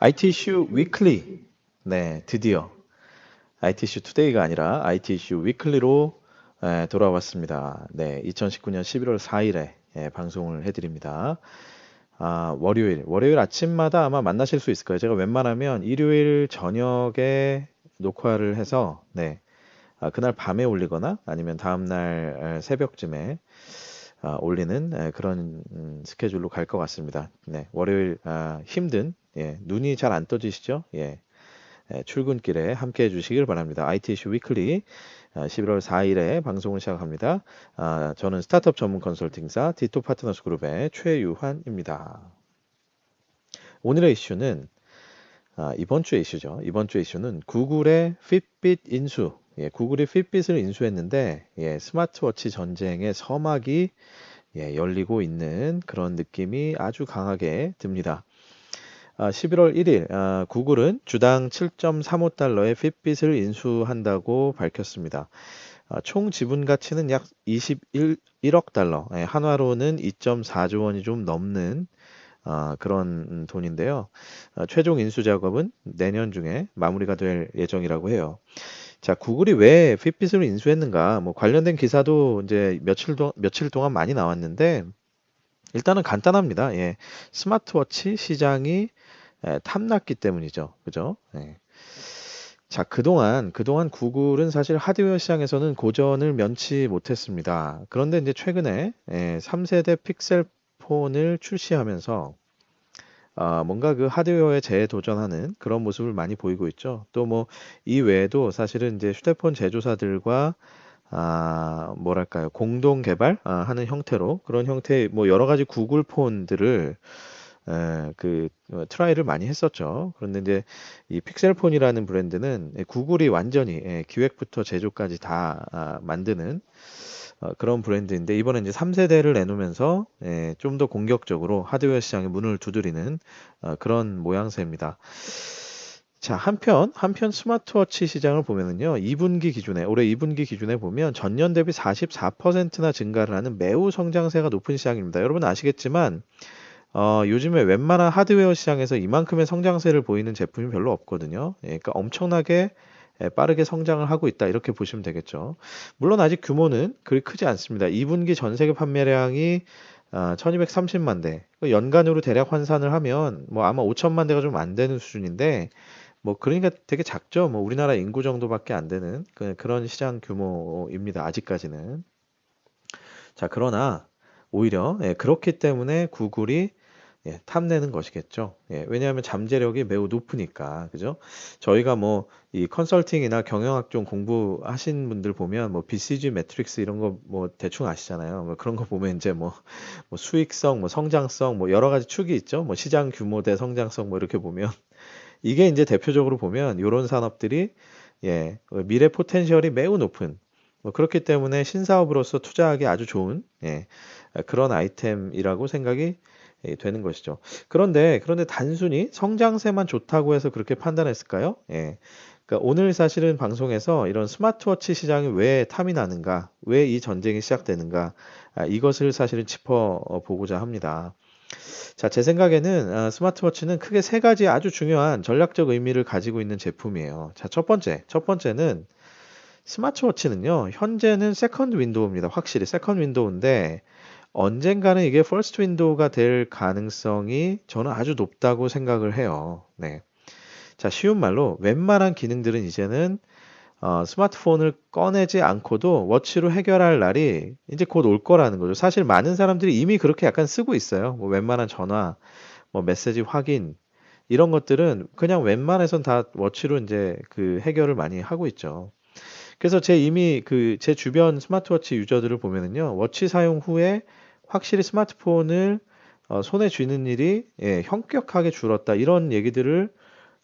IT 이슈 위클리. 네, 드디어 IT 이슈 투데이가 아니라 IT 이슈 위클리로 돌아왔습니다. 네, 2019년 11월 4일에 방송을 해드립니다. 월요일 아침마다 아마 만나실 수 있을 거예요. 제가 웬만하면 일요일 저녁에 녹화를 해서, 네, 그날 밤에 올리거나 아니면 다음날 새벽쯤에 올리는 그런 스케줄로 갈 것 같습니다. 네, 월요일 힘든, 눈이 잘 안 떠지시죠? 출근길에 함께 해주시길 바랍니다. IT 이슈 위클리 11월 4일에 방송을 시작합니다. 저는 스타트업 전문 컨설팅사 디토 파트너스 그룹의 최유환입니다. 오늘의 이슈는 이번 주의 이슈죠. 이번 주의 이슈는 구글의 핏빗 인수. 구글이 핏빗을 인수했는데 스마트워치 전쟁의 서막이 열리고 있는 그런 느낌이 아주 강하게 듭니다. 11월 1일 구글은 주당 7.35달러의 핏빗을 인수한다고 밝혔습니다. 총 지분 가치는 약 21억 달러, 한화로는 2.4조 원이 좀 넘는 그런 돈인데요. 최종 인수 작업은 내년 중에 마무리가 될 예정이라고 해요. 자, 구글이 왜 핏빗을 인수했는가? 뭐 관련된 기사도 이제 며칠 동안 많이 나왔는데 일단은 간단합니다. 스마트워치 시장이 탐났기 때문이죠. 그죠? 자, 그동안 구글은 사실 하드웨어 시장에서는 고전을 면치 못했습니다. 그런데 이제 최근에 3세대 픽셀 폰을 출시하면서 뭔가 그 하드웨어에 재도전하는 그런 모습을 많이 보이고 있죠. 또 뭐 이 외에도 사실은 이제 휴대폰 제조사들과 뭐랄까요, 공동 개발 하는 형태로 그런 형태의 뭐 여러 가지 구글 폰들을 트라이를 많이 했었죠. 그런데 이제 이 픽셀폰이라는 브랜드는 구글이 완전히 기획부터 제조까지 다 만드는 그런 브랜드인데 이번에 이제 3세대를 내놓으면서 좀 더 공격적으로 하드웨어 시장에 문을 두드리는 그런 모양새입니다. 자, 한편 스마트워치 시장을 보면은요, 2분기 기준에, 올해 2분기 기준에 보면 전년 대비 44%나 증가를 하는 매우 성장세가 높은 시장입니다. 여러분 아시겠지만, 요즘에 웬만한 하드웨어 시장에서 이만큼의 성장세를 보이는 제품이 별로 없거든요. 그러니까 엄청나게 빠르게 성장을 하고 있다. 이렇게 보시면 되겠죠. 물론 아직 규모는 그리 크지 않습니다. 2분기 전 세계 판매량이 1230만 대. 연간으로 대략 환산을 하면 뭐 아마 5천만 대가 좀 안 되는 수준인데 뭐 그러니까 되게 작죠. 뭐 우리나라 인구 정도밖에 안 되는 그런 시장 규모입니다. 아직까지는. 자, 그러나 오히려 그렇기 때문에 구글이 탐내는 것이겠죠. 왜냐하면 잠재력이 매우 높으니까, 그죠? 저희가 뭐 이 컨설팅이나 경영학 좀 공부하신 분들 보면 뭐 BCG 매트릭스 이런 거 뭐 대충 아시잖아요. 뭐 그런 거 보면 이제 뭐 수익성, 뭐 성장성, 뭐 여러 가지 축이 있죠. 뭐 시장 규모 대 성장성 뭐 이렇게 보면 이게 이제 대표적으로 보면 이런 산업들이 미래 포텐셜이 매우 높은 뭐 그렇기 때문에 신사업으로서 투자하기 아주 좋은 그런 아이템이라고 생각이 되는 것이죠. 그런데 단순히 성장세만 좋다고 해서 그렇게 판단했을까요? 그러니까 오늘 사실은 방송에서 이런 스마트워치 시장이 왜 탐이 나는가, 왜 이 전쟁이 시작되는가, 이것을 사실은 짚어보고자 합니다. 자, 제 생각에는 스마트워치는 크게 세 가지 아주 중요한 전략적 의미를 가지고 있는 제품이에요. 자, 첫 번째는 스마트워치는요, 현재는 세컨드 윈도우입니다. 확실히 세컨드 윈도우인데 언젠가는 이게 퍼스트 윈도우가 될 가능성이 저는 아주 높다고 생각을 해요. 네. 자, 쉬운 말로 웬만한 기능들은 이제는 스마트폰을 꺼내지 않고도 워치로 해결할 날이 이제 곧 올 거라는 거죠. 사실 많은 사람들이 이미 그렇게 약간 쓰고 있어요. 뭐 웬만한 전화, 뭐 메시지 확인 이런 것들은 그냥 웬만해선 다 워치로 이제 그 해결을 많이 하고 있죠. 그래서 제 주변 스마트워치 유저들을 보면은요, 워치 사용 후에 확실히 스마트폰을 손에 쥐는 일이 현격하게 줄었다. 이런 얘기들을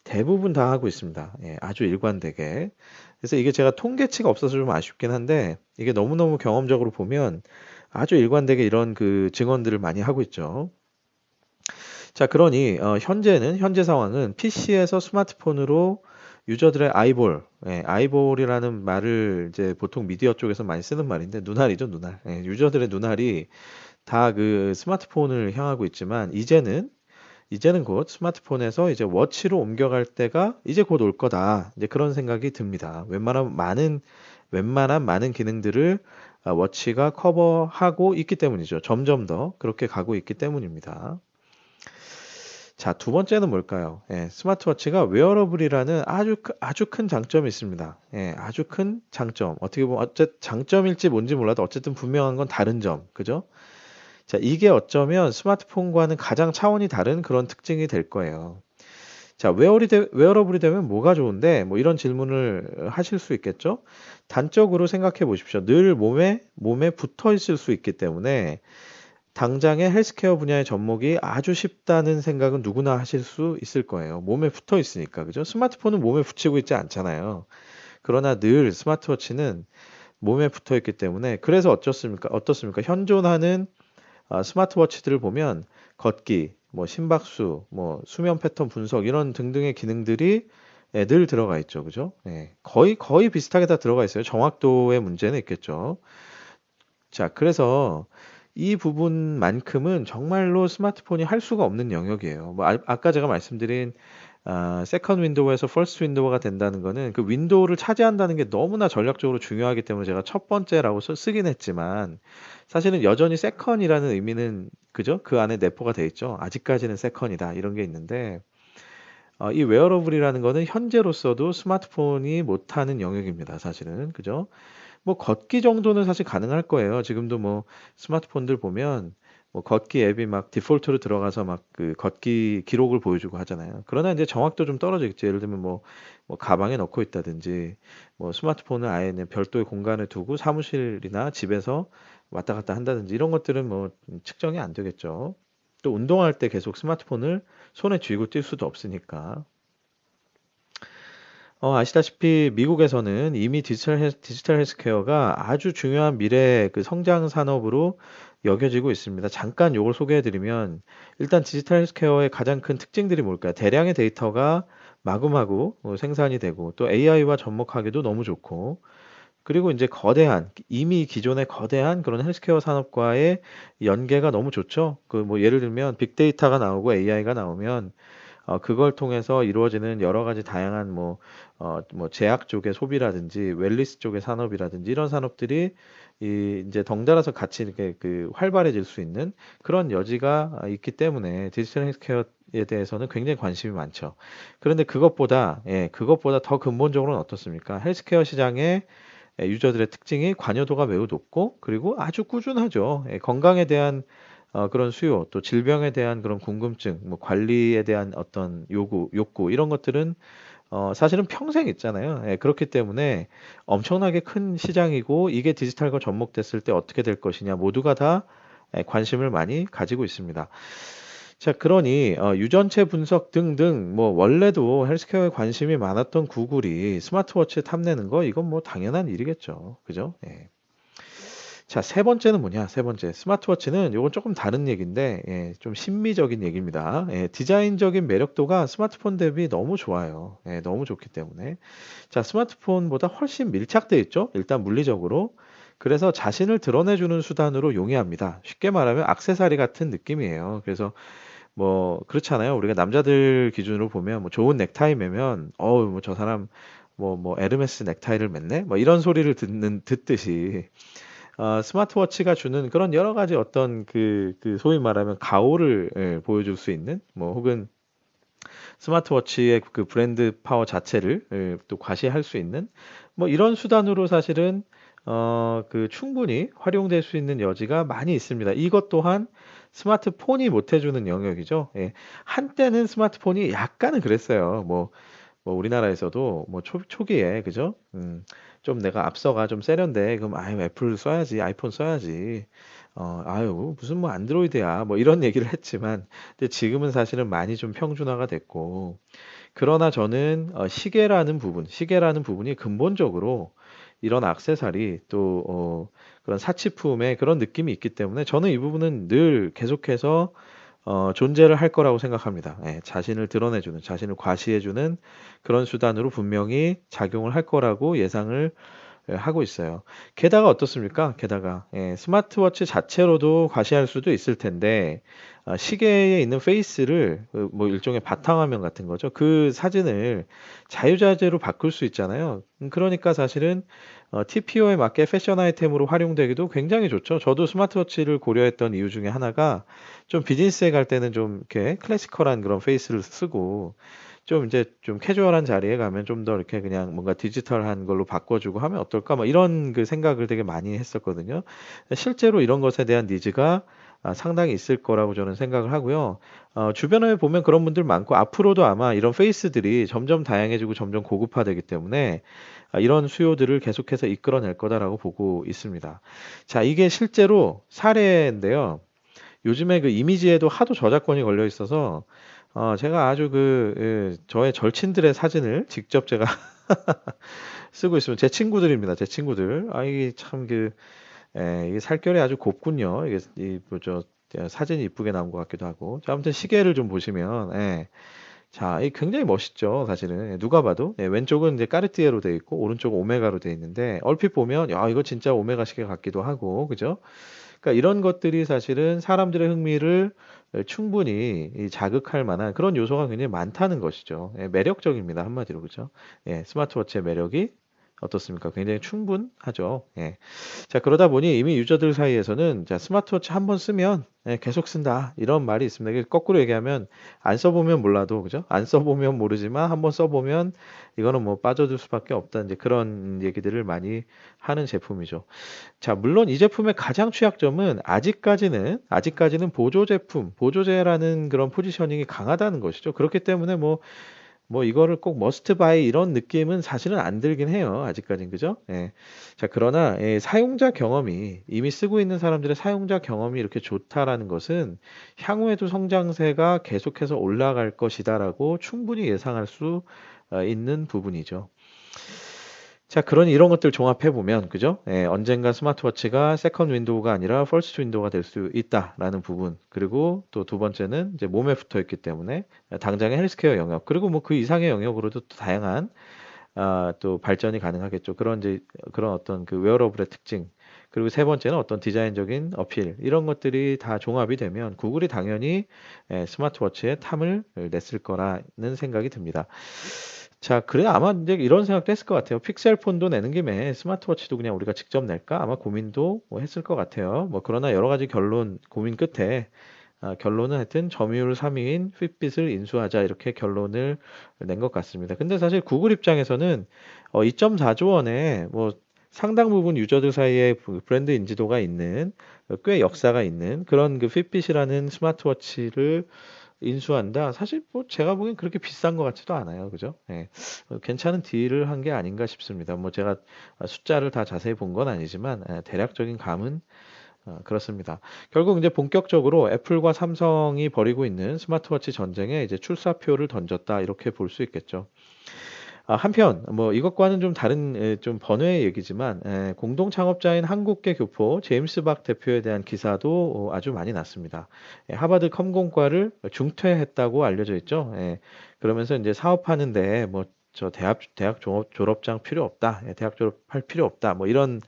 대부분 다 하고 있습니다. 아주 일관되게. 그래서 이게 제가 통계치가 없어서 좀 아쉽긴 한데, 이게 너무너무 경험적으로 보면 아주 일관되게 이런 그 증언들을 많이 하고 있죠. 자, 그러니 현재 상황은 PC에서 스마트폰으로 유저들의 아이볼이라는 말을 이제 보통 미디어 쪽에서 많이 쓰는 말인데 눈알이죠, 눈알. 유저들의 눈알이 다 그 스마트폰을 향하고 있지만 이제는 이제는 곧 스마트폰에서 이제 워치로 옮겨갈 때가 이제 곧 올 거다. 이제 그런 생각이 듭니다. 웬만한 많은 기능들을 워치가 커버하고 있기 때문이죠. 점점 더 그렇게 가고 있기 때문입니다. 자, 두 번째는 뭘까요? 예, 스마트워치가 웨어러블이라는 아주 큰 장점이 있습니다. 예, 아주 큰 장점. 어떻게 보면 장점일지 뭔지 몰라도 어쨌든 분명한 건 다른 점. 그죠? 자, 이게 어쩌면 스마트폰과는 가장 차원이 다른 그런 특징이 될 거예요. 자, 웨어러블이 되면 뭐가 좋은데? 뭐 이런 질문을 하실 수 있겠죠? 단적으로 생각해 보십시오. 늘 몸에 붙어 있을 수 있기 때문에 당장의 헬스케어 분야의 접목이 아주 쉽다는 생각은 누구나 하실 수 있을 거예요. 몸에 붙어 있으니까. 그죠? 스마트폰은 몸에 붙이고 있지 않잖아요. 그러나 늘 스마트워치는 몸에 붙어 있기 때문에 그래서 어떻습니까? 현존하는 스마트워치들을 보면 걷기, 뭐 심박수, 뭐 수면 패턴 분석 이런 등등의 기능들이 늘 들어가 있죠. 그죠? 예, 거의 비슷하게 다 들어가 있어요. 정확도의 문제는 있겠죠. 자, 그래서 이 부분만큼은 정말로 스마트폰이 할 수가 없는 영역이에요. 뭐 아까 제가 말씀드린 세컨드 윈도우에서 퍼스트 윈도우가 된다는 거는 그 윈도우를 차지한다는 게 너무나 전략적으로 중요하기 때문에 제가 첫 번째라고 쓰긴 했지만 사실은 여전히 세컨이라는 의미는 그죠? 그 안에 내포가 돼 있죠. 아직까지는 세컨이다 이런 게 있는데 이 웨어러블이라는 거는 현재로서도 스마트폰이 못하는 영역입니다. 사실은 그죠? 뭐 걷기 정도는 사실 가능할 거예요. 지금도 뭐 스마트폰들 보면 뭐 걷기 앱이 막 디폴트로 들어가서 막 그 걷기 기록을 보여주고 하잖아요. 그러나 이제 정확도 좀 떨어지겠죠. 예를 들면 뭐 가방에 넣고 있다든지 뭐 스마트폰을 아예 그냥 별도의 공간에 두고 사무실이나 집에서 왔다 갔다 한다든지 이런 것들은 뭐 측정이 안 되겠죠. 또 운동할 때 계속 스마트폰을 손에 쥐고 뛸 수도 없으니까. 아시다시피 미국에서는 이미 디지털 헬스케어가 아주 중요한 미래 그 성장 산업으로 여겨지고 있습니다. 잠깐 요걸 소개해 드리면 일단 디지털 헬스케어의 가장 큰 특징들이 뭘까요? 대량의 데이터가 마구마구 생산이 되고 또 AI와 접목하기도 너무 좋고 그리고 이제 이미 기존의 거대한 그런 헬스케어 산업과의 연계가 너무 좋죠. 그 뭐 예를 들면 빅데이터가 나오고 AI가 나오면 그걸 통해서 이루어지는 여러 가지 다양한 뭐 제약 쪽의 소비라든지 웰니스 쪽의 산업이라든지 이런 산업들이 이제 덩달아서 같이 이렇게 그 활발해질 수 있는 그런 여지가 있기 때문에 디지털 헬스케어에 대해서는 굉장히 관심이 많죠. 그런데 그것보다 더 근본적으로는 어떻습니까? 헬스케어 시장의 유저들의 특징이 관여도가 매우 높고 그리고 아주 꾸준하죠. 건강에 대한 그런 수요, 또 질병에 대한 그런 궁금증, 뭐 관리에 대한 어떤 욕구 이런 것들은 사실은 평생 있잖아요. 예, 그렇기 때문에 엄청나게 큰 시장이고 이게 디지털과 접목됐을 때 어떻게 될 것이냐 모두가 다 관심을 많이 가지고 있습니다. 자, 그러니 유전체 분석 등등 뭐 원래도 헬스케어에 관심이 많았던 구글이 스마트워치에 탐내는 거 이건 뭐 당연한 일이겠죠. 그죠? 예. 자, 세 번째는 뭐냐? 세 번째. 스마트워치는 요건 조금 다른 얘기인데 예, 좀 심미적인 얘기입니다. 예, 디자인적인 매력도가 스마트폰 대비 너무 좋아요. 예, 너무 좋기 때문에. 자, 스마트폰보다 훨씬 밀착돼 있죠. 일단 물리적으로. 그래서 자신을 드러내주는 수단으로 용이합니다. 쉽게 말하면 액세서리 같은 느낌이에요. 그래서 뭐 그렇잖아요. 우리가 남자들 기준으로 보면 뭐 좋은 넥타이 매면 어우 뭐 저 사람 뭐 에르메스 넥타이를 맸네? 뭐 이런 소리를 듣듯이 스마트워치가 주는 그런 여러 가지 어떤 그 소위 말하면 가오를 보여줄 수 있는 뭐 혹은 스마트워치의 그 브랜드 파워 자체를 또 과시할 수 있는 뭐 이런 수단으로 사실은 그 충분히 활용될 수 있는 여지가 많이 있습니다. 이것 또한 스마트폰이 못 해주는 영역이죠. 예. 한때는 스마트폰이 약간은 그랬어요. 뭐 우리나라에서도 뭐 초기에 그죠? 좀 내가 앞서가 좀 세련돼. 그럼 아유 애플 써야지, 아이폰 써야지. 아유 무슨 뭐 안드로이드야. 뭐 이런 얘기를 했지만, 근데 지금은 사실은 많이 좀 평준화가 됐고, 그러나 저는 시계라는 부분이 근본적으로 이런 액세서리 또 그런 사치품의 그런 느낌이 있기 때문에 저는 이 부분은 늘 계속해서 존재를 할 거라고 생각합니다. 예, 자신을 드러내주는, 자신을 과시해주는 그런 수단으로 분명히 작용을 할 거라고 예상을 하고 있어요. 게다가 어떻습니까? 게다가 스마트워치 자체로도 과시할 수도 있을 텐데 시계에 있는 페이스를 뭐 일종의 바탕화면 같은 거죠. 그 사진을 자유자재로 바꿀 수 있잖아요. 그러니까 사실은 TPO에 맞게 패션 아이템으로 활용되기도 굉장히 좋죠. 저도 스마트워치를 고려했던 이유 중에 하나가 좀 비즈니스에 갈 때는 좀 이렇게 클래시컬한 그런 페이스를 쓰고 좀 이제 좀 캐주얼한 자리에 가면 좀 더 이렇게 그냥 뭔가 디지털한 걸로 바꿔주고 하면 어떨까? 막 이런 그 생각을 되게 많이 했었거든요. 실제로 이런 것에 대한 니즈가 상당히 있을 거라고 저는 생각을 하고요. 주변에 보면 그런 분들 많고 앞으로도 아마 이런 페이스들이 점점 다양해지고 점점 고급화되기 때문에 이런 수요들을 계속해서 이끌어낼 거다라고 보고 있습니다. 자, 이게 실제로 사례인데요. 요즘에 그 이미지에도 하도 저작권이 걸려 있어서 제가 아주 저의 절친들의 사진을 직접 제가 쓰고 있으면 제 친구들입니다. 제 친구들. 이게 참 이게 살결이 아주 곱군요. 이게 뭐죠? 사진이 이쁘게 나온 것 같기도 하고. 자, 아무튼 시계를 좀 보시면, 자, 이 굉장히 멋있죠, 사실은. 누가 봐도. 왼쪽은 이제 까르띠에로 돼 있고, 오른쪽은 오메가로 돼 있는데, 얼핏 보면, 야, 이거 진짜 오메가 시계 같기도 하고, 그죠? 그러니까 이런 것들이 사실은 사람들의 흥미를 충분히 자극할 만한 그런 요소가 굉장히 많다는 것이죠. 매력적입니다. 한마디로 그죠? 스마트워치의 매력이 어떻습니까? 굉장히 충분하죠. 자, 그러다 보니 이미 유저들 사이에서는 자, 스마트워치 한번 쓰면 계속 쓴다. 이런 말이 있습니다. 이게 거꾸로 얘기하면 안 써보면 몰라도 그죠? 안 써보면 모르지만 한번 써보면 이거는 뭐 빠져들 수밖에 없다. 이제 그런 얘기들을 많이 하는 제품이죠. 자, 물론 이 제품의 가장 취약점은 아직까지는 보조 제품, 보조제라는 그런 포지셔닝이 강하다는 것이죠. 그렇기 때문에 뭐 이거를 꼭 머스트 바이 이런 느낌은 사실은 안 들긴 해요. 아직까진 그죠? 자, 그러나 사용자 경험이 이미 쓰고 있는 사람들의 사용자 경험이 이렇게 좋다라는 것은 향후에도 성장세가 계속해서 올라갈 것이다라고 충분히 예상할 수 있는 부분이죠. 자, 그러니 이런 것들 종합해 보면 그죠? 언젠가 스마트워치가 세컨드 윈도우가 아니라 퍼스트 윈도우가 될 수 있다라는 부분. 그리고 또 두 번째는 이제 몸에 붙어 있기 때문에 당장의 헬스케어 영역, 그리고 뭐 그 이상의 영역으로도 또 다양한 또 발전이 가능하겠죠. 그런 이제 그런 어떤 그 웨어러블의 특징. 그리고 세 번째는 어떤 디자인적인 어필. 이런 것들이 다 종합이 되면 구글이 당연히 스마트워치에 탐을 냈을 거라는 생각이 듭니다. 자, 그래 아마 이제 이런 생각도 했을 것 같아요. 픽셀 폰도 내는 김에 스마트워치도 그냥 우리가 직접 낼까? 아마 고민도 뭐 했을 것 같아요. 뭐 그러나 여러 가지 고민 끝에 결론은 하여튼 점유율 3위인 핏빗을 인수하자 이렇게 결론을 낸 것 같습니다. 근데 사실 구글 입장에서는 2.4조 원에 뭐 상당 부분 유저들 사이에 브랜드 인지도가 있는 꽤 역사가 있는 그런 그 핏빗이라는 스마트워치를 인수한다. 사실 뭐 제가 보기엔 그렇게 비싼 것 같지도 않아요. 그죠? 괜찮은 딜을 한 게 아닌가 싶습니다. 뭐 제가 숫자를 다 자세히 본 건 아니지만 대략적인 감은 그렇습니다. 결국 이제 본격적으로 애플과 삼성이 벌이고 있는 스마트워치 전쟁에 이제 출사표를 던졌다 이렇게 볼 수 있겠죠. 한편 뭐 이것과는 좀 다른 좀 번외의 얘기지만 공동 창업자인 한국계 교포 제임스 박 대표에 대한 기사도 아주 많이 났습니다. 하버드 컴공과를 중퇴했다고 알려져 있죠. 그러면서 이제 사업하는데 뭐 저 대학 졸업장 필요 없다. 대학 졸업할 필요 없다. 뭐 이런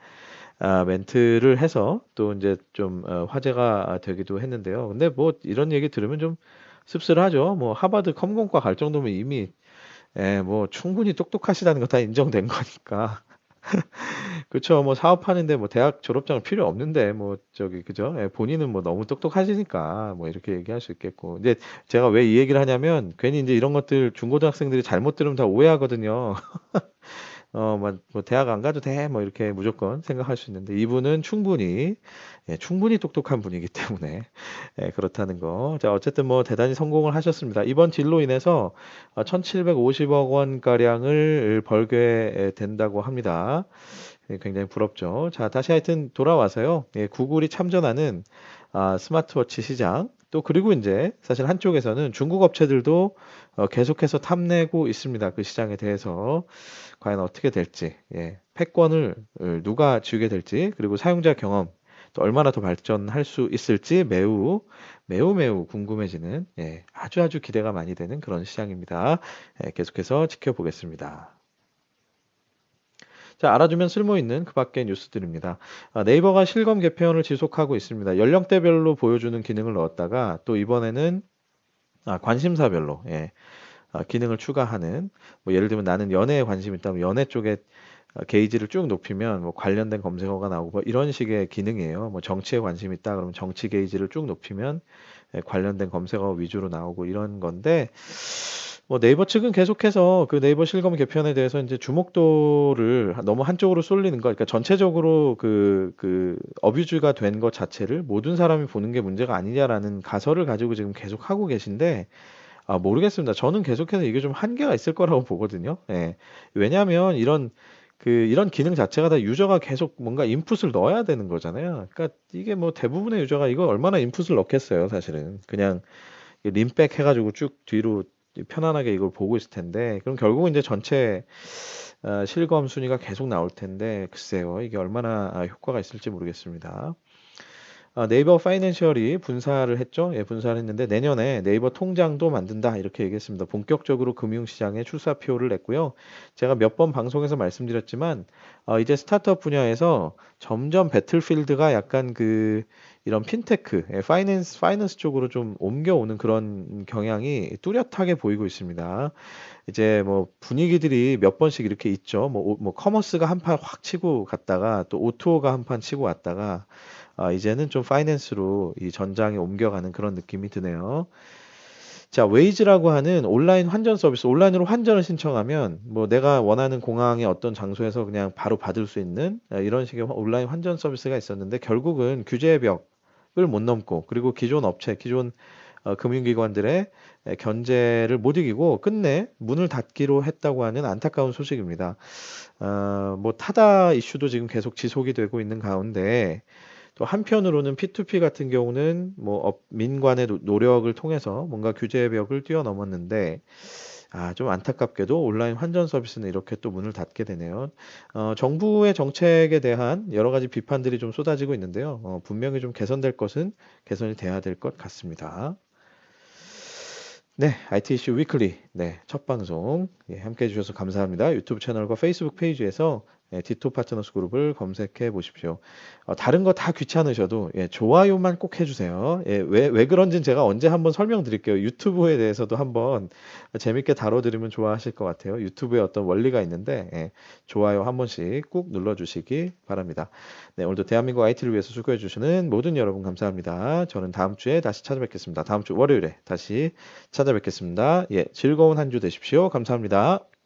멘트를 해서 또 이제 좀 화제가 되기도 했는데요. 근데 뭐 이런 얘기 들으면 좀 씁쓸하죠. 뭐 하버드 컴공과 갈 정도면 이미 뭐 충분히 똑똑하시다는 거 다 인정된 거니까. 그쵸. 뭐 사업하는데 뭐 대학 졸업장은 필요 없는데 뭐 저기 그죠? 본인은 뭐 너무 똑똑하시니까 뭐 이렇게 얘기할 수 있겠고. 근데 제가 왜 이 얘기를 하냐면 괜히 이제 이런 것들 중고등학생들이 잘못 들으면 다 오해하거든요. 뭐 대학 안 가도 돼. 뭐 이렇게 무조건 생각할 수 있는데 이분은 충분히 똑똑한 분이기 때문에 그렇다는 거. 자, 어쨌든 뭐 대단히 성공을 하셨습니다. 이번 딜로 인해서 1,750억 원 가량을 벌게 된다고 합니다. 굉장히 부럽죠. 자, 다시 하여튼 돌아와서요. 구글이 참전하는 스마트워치 시장. 또 그리고 이제 사실 한쪽에서는 중국 업체들도 계속해서 탐내고 있습니다. 그 시장에 대해서 과연 어떻게 될지, 패권을 누가 쥐게 될지, 그리고 사용자 경험 또 얼마나 더 발전할 수 있을지 매우 궁금해지는 아주 기대가 많이 되는 그런 시장입니다. 계속해서 지켜보겠습니다. 자, 알아두면 쓸모있는 그 밖의 뉴스들입니다. 네이버가 실검 개편을 지속하고 있습니다. 연령대별로 보여주는 기능을 넣었다가 또 이번에는 관심사별로 기능을 추가하는 뭐 예를 들면 나는 연애에 관심이 있다면 연애 쪽에 게이지를 쭉 높이면 뭐 관련된 검색어가 나오고 뭐 이런 식의 기능이에요. 뭐 정치에 관심이 있다 그러면 정치 게이지를 쭉 높이면 관련된 검색어 위주로 나오고 이런 건데 뭐 네이버 측은 계속해서 그 네이버 실검 개편에 대해서 이제 주목도를 너무 한쪽으로 쏠리는 거, 그러니까 전체적으로 그 어뷰즈가 된 것 자체를 모든 사람이 보는 게 문제가 아니냐라는 가설을 가지고 지금 계속 하고 계신데 모르겠습니다. 저는 계속해서 이게 좀 한계가 있을 거라고 보거든요. 예. 왜냐하면 이런 기능 자체가 다 유저가 계속 뭔가 인풋을 넣어야 되는 거잖아요. 그러니까 이게 뭐 대부분의 유저가 이거 얼마나 인풋을 넣겠어요, 사실은. 그냥 림백 해가지고 쭉 뒤로 편안하게 이걸 보고 있을 텐데, 그럼 결국은 이제 전체 실검 순위가 계속 나올 텐데, 글쎄요, 이게 얼마나 효과가 있을지 모르겠습니다. 네이버 파이낸셜이 분사를 했죠. 예, 분사를 했는데 내년에 네이버 통장도 만든다 이렇게 얘기했습니다. 본격적으로 금융시장에 출사표를 냈고요. 제가 몇 번 방송에서 말씀드렸지만 이제 스타트업 분야에서 점점 배틀필드가 약간 이런 핀테크, 파이낸스 쪽으로 좀 옮겨오는 그런 경향이 뚜렷하게 보이고 있습니다. 이제 뭐 분위기들이 몇 번씩 이렇게 있죠. 뭐 커머스가 한 판 확 치고 갔다가 또 오토가 한 판 치고 왔다가 이제는 좀 파이낸스로 이 전장에 옮겨가는 그런 느낌이 드네요. 자, 웨이즈라고 하는 온라인 환전 서비스, 온라인으로 환전을 신청하면 뭐 내가 원하는 공항의 어떤 장소에서 그냥 바로 받을 수 있는 이런 식의 온라인 환전 서비스가 있었는데 결국은 규제의 벽을 못 넘고 그리고 기존 업체, 기존 금융기관들의 견제를 못 이기고 끝내 문을 닫기로 했다고 하는 안타까운 소식입니다. 뭐 타다 이슈도 지금 계속 지속이 되고 있는 가운데 또 한편으로는 P2P 같은 경우는 뭐 민관의 노력을 통해서 뭔가 규제의 벽을 뛰어넘었는데 좀 안타깝게도 온라인 환전 서비스는 이렇게 또 문을 닫게 되네요. 정부의 정책에 대한 여러 가지 비판들이 좀 쏟아지고 있는데요. 분명히 좀 개선될 것은 개선이 돼야 될 것 같습니다. 네, IT 이슈 위클리. 네, 첫 방송. 함께 해주셔서 감사합니다. 유튜브 채널과 페이스북 페이지에서 디토 파트너스 그룹을 검색해 보십시오. 다른 거 다 귀찮으셔도 좋아요만 꼭 해주세요. 왜 그런지는 제가 언제 한번 설명드릴게요. 유튜브에 대해서도 한번 재밌게 다뤄드리면 좋아하실 것 같아요. 유튜브에 어떤 원리가 있는데 좋아요 한 번씩 꼭 눌러주시기 바랍니다. 네, 오늘도 대한민국 IT를 위해서 수고해 주시는 모든 여러분 감사합니다. 저는 다음 주에 다시 찾아뵙겠습니다. 다음 주 월요일에 다시 찾아뵙겠습니다. 즐거운 한 주 되십시오. 감사합니다.